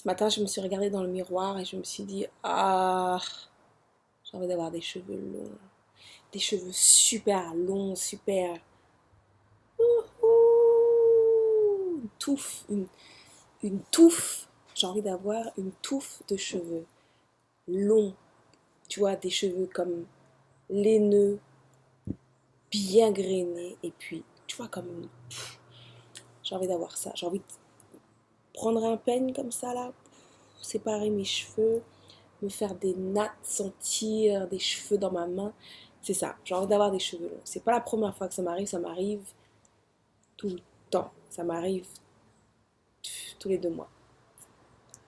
Ce matin, je me suis regardée dans le miroir et je me suis dit, ah, j'ai envie d'avoir des cheveux longs. Des cheveux super longs, super... Une touffe, une touffe. J'ai envie d'avoir une touffe de cheveux longs. Tu vois, des cheveux comme laineux, bien grainés. Et puis, tu vois, comme... J'ai envie d'avoir ça. J'ai envie de prendre un peigne comme ça, là, pour séparer mes cheveux, me faire des nattes, sentir des cheveux dans ma main. C'est ça, j'ai envie d'avoir des cheveux longs. C'est pas la première fois que ça m'arrive tout le temps. Ça m'arrive tous les 2 mois.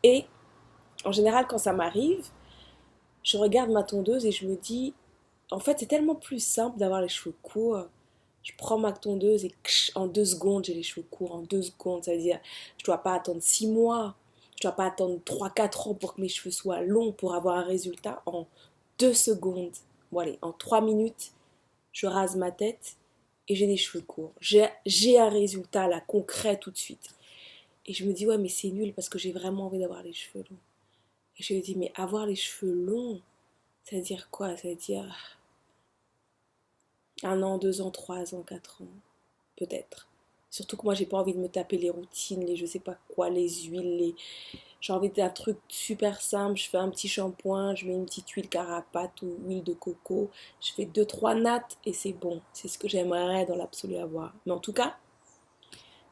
Et en général, quand ça m'arrive, je regarde ma tondeuse et je me dis, en fait, c'est tellement plus simple d'avoir les cheveux courts. Je prends ma tondeuse et en 2 secondes, j'ai les cheveux courts. En 2 secondes, ça veut dire, je dois pas attendre 6 mois. Je dois pas attendre 3, 4 ans pour que mes cheveux soient longs pour avoir un résultat en 2 secondes. Bon, allez, en 3 minutes, je rase ma tête et j'ai des cheveux courts. J'ai un résultat là, concret tout de suite. Et je me dis, ouais, mais c'est nul parce que j'ai vraiment envie d'avoir les cheveux longs. Et je me dis, mais avoir les cheveux longs, ça veut dire quoi? Ça veut dire 1 an, 2 ans, 3 ans, 4 ans, peut-être. Surtout que moi, j'ai pas envie de me taper les routines, les je sais pas quoi, les huiles, j'ai envie d'un truc super simple. Je fais un petit shampoing, je mets une petite huile carapate ou huile de coco. Je fais 2, 3 nattes et c'est bon. C'est ce que j'aimerais dans l'absolu avoir. Mais en tout cas,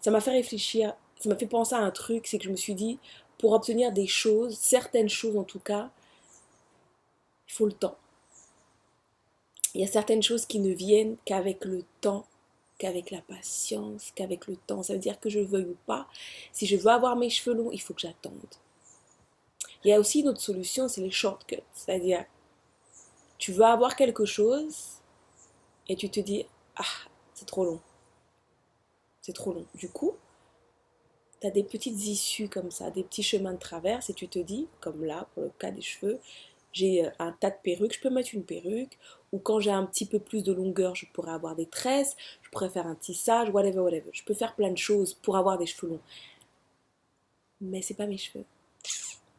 ça m'a fait réfléchir, ça m'a fait penser à un truc, c'est que je me suis dit, pour obtenir des choses, certaines choses en tout cas, il faut le temps. Il y a certaines choses qui ne viennent qu'avec le temps, qu'avec la patience, qu'avec le temps. Ça veut dire que je veuille ou pas, si je veux avoir mes cheveux longs, il faut que j'attende. Il y a aussi une autre solution, c'est les shortcuts. C'est-à-dire, tu veux avoir quelque chose et tu te dis, ah, c'est trop long. C'est trop long. Du coup, tu as des petites issues comme ça, des petits chemins de traverse et tu te dis, comme là, pour le cas des cheveux, j'ai un tas de perruques, je peux mettre une perruque, ou quand j'ai un petit peu plus de longueur, je pourrais avoir des tresses, je pourrais faire un tissage, whatever, whatever. Je peux faire plein de choses pour avoir des cheveux longs. Mais c'est pas mes cheveux.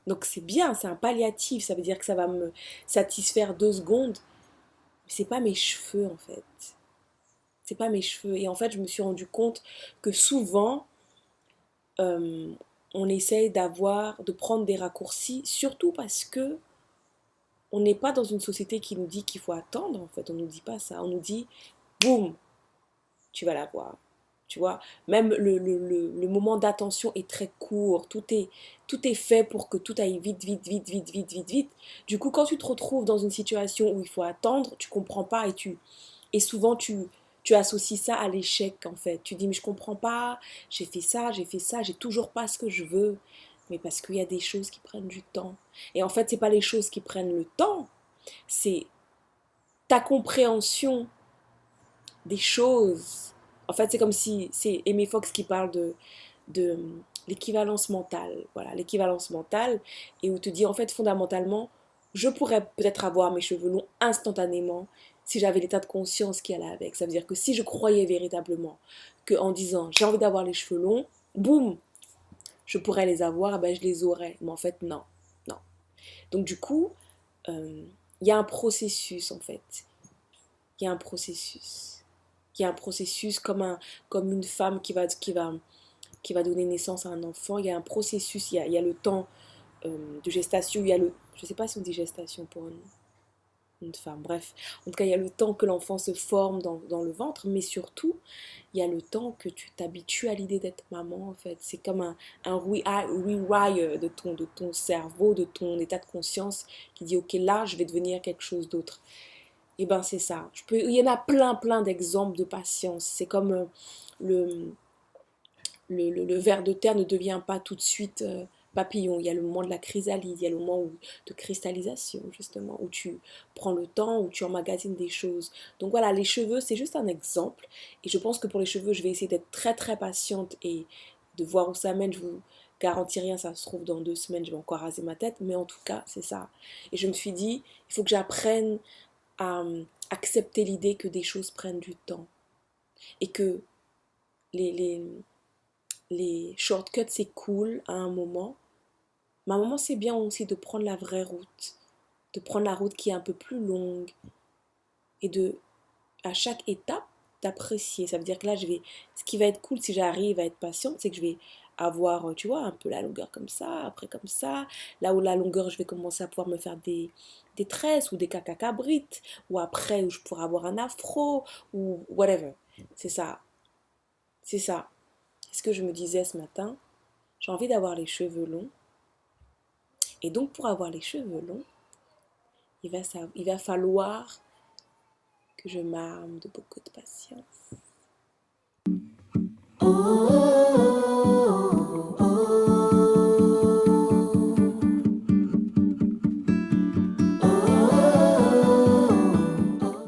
Donc c'est bien, c'est un palliatif, ça veut dire que ça va me satisfaire 2 secondes, mais c'est pas mes cheveux en fait. C'est pas mes cheveux. Et en fait, je me suis rendu compte que souvent, euh, on essaye de prendre des raccourcis, surtout parce que on n'est pas dans une société qui nous dit qu'il faut attendre, en fait. On nous dit pas ça. On nous dit, boum, tu vas l'avoir. Tu vois, même le moment d'attention est très court. Tout est fait pour que tout aille vite, vite, vite, vite, vite, vite, vite. Du coup, quand tu te retrouves dans une situation où il faut attendre, tu comprends pas et souvent tu associes ça à l'échec en fait. Tu dis mais je comprends pas, j'ai fait ça, j'ai toujours pas ce que je veux. Mais parce qu'il y a des choses qui prennent du temps. Et en fait, c'est pas les choses qui prennent le temps, c'est ta compréhension des choses. En fait, c'est comme si c'est Amy Fox qui parle de l'équivalence mentale. Voilà, l'équivalence mentale, et où te dit en fait fondamentalement, je pourrais peut-être avoir mes cheveux longs instantanément si j'avais l'état de conscience qui allait avec. Ça veut dire que si je croyais véritablement que en disant j'ai envie d'avoir les cheveux longs, boum, je pourrais les avoir, ben je les aurais. Mais en fait, non, non. Donc du coup, il y a un processus en fait. Il y a un processus. Il y a un processus comme une femme qui va donner naissance à un enfant. Il y a un processus, il y a le temps de gestation, je ne sais pas si on dit gestation pour une femme, bref. En tout cas, il y a le temps que l'enfant se forme dans le ventre, mais surtout, il y a le temps que tu t'habitues à l'idée d'être maman, en fait. C'est comme un rewire de ton cerveau, de ton état de conscience qui dit, ok, là, je vais devenir quelque chose d'autre. Et ben c'est ça. Il y en a plein, plein d'exemples de patience. C'est comme le, le ver de terre ne devient pas tout de suite papillon. Il y a le moment de la chrysalide, il y a le moment de cristallisation, justement, où tu prends le temps, où tu emmagasines des choses. Donc voilà, les cheveux, c'est juste un exemple. Et je pense que pour les cheveux, je vais essayer d'être très, très patiente et de voir où ça mène. Je vous garantis rien, ça se trouve dans 2 semaines, je vais encore raser ma tête. Mais en tout cas, c'est ça. Et je me suis dit, il faut que j'apprenne à accepter l'idée que des choses prennent du temps. Et que les, les, les shortcuts, c'est cool à un moment, Mais à un moment, c'est bien aussi de prendre la vraie route, de prendre la route qui est un peu plus longue et de, à chaque étape, d'apprécier. Ça veut dire que là, ce qui va être cool si j'arrive à être patiente, c'est que je vais avoir, tu vois, un peu la longueur comme ça, après comme ça. Là où la longueur, je vais commencer à pouvoir me faire des tresses ou des cacacabrites, ou après où je pourrais avoir un afro, ou whatever. C'est ça, c'est ça. C'est ce que je me disais ce matin. J'ai envie d'avoir les cheveux longs. Et donc, pour avoir les cheveux longs, il va falloir que je m'arme de beaucoup de patience. Oh, oh, oh.